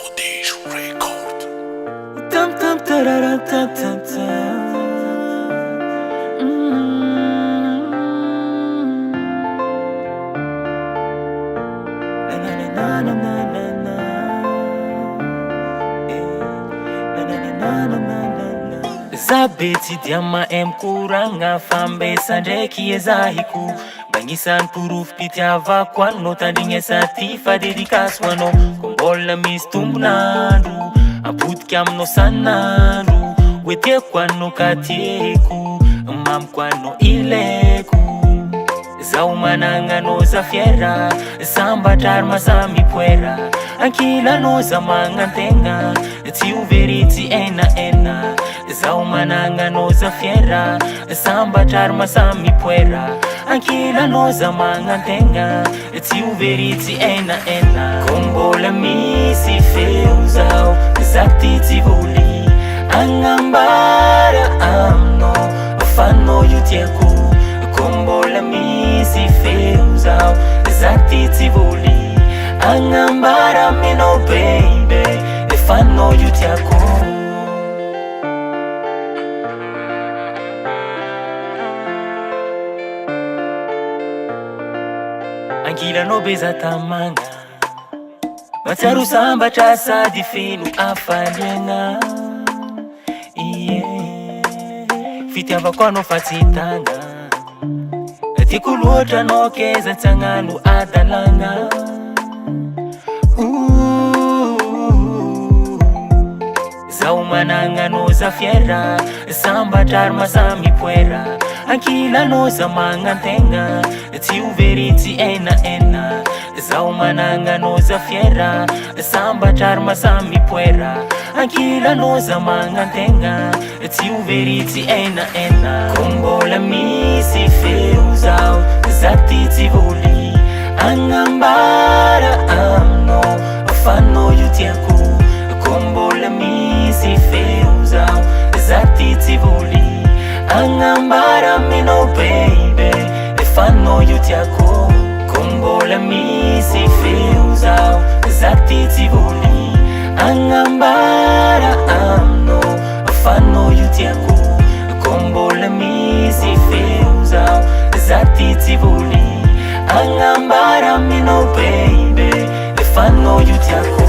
Prodigy Record. Tam tam tarara tam tam tam. Na na na na na na na. Zabeti diama kuranga fambe sandeki ezahiku bangisan puruf pitiava kwano tandinge satifa dedikaswano kombola mistumbnandu aputkam no sanandu wete kwano katieku mam kwano ileku zaumananga no zafiera sambatar masami puera ankila no zamanga tenga tiu veriti ena zaumananga no zafiera sambatar masami puera ankila no zamanga tenga tiu veriti ena kombola misi feuzao zatiti voli angambara amno fano yutieku kombola misi feuzao zatiti voli angambara mino baby fano yutiako angila no beza tamanga mataru samba chasa difinu afalienga fitiava kwano fatitanga tikuluota nokeza tanganu adalanga zaumananga no zafiera sambatar masami puera ankila no zamanga tenga tiu veriti ena zaumananga no zafiera sambatar masami puera ankila no zamanga tenga tiu veriti ena kombola misi feuzao zatiti voli angambara amno fano yutiaku kombola misi feuzao zatiti voli angambara mino baby fano yutiako kombola misi feuzao zatiti voli angambara amno fano yutiako kombola misi feuzao zatiti voli angambara mino baby fano yutiako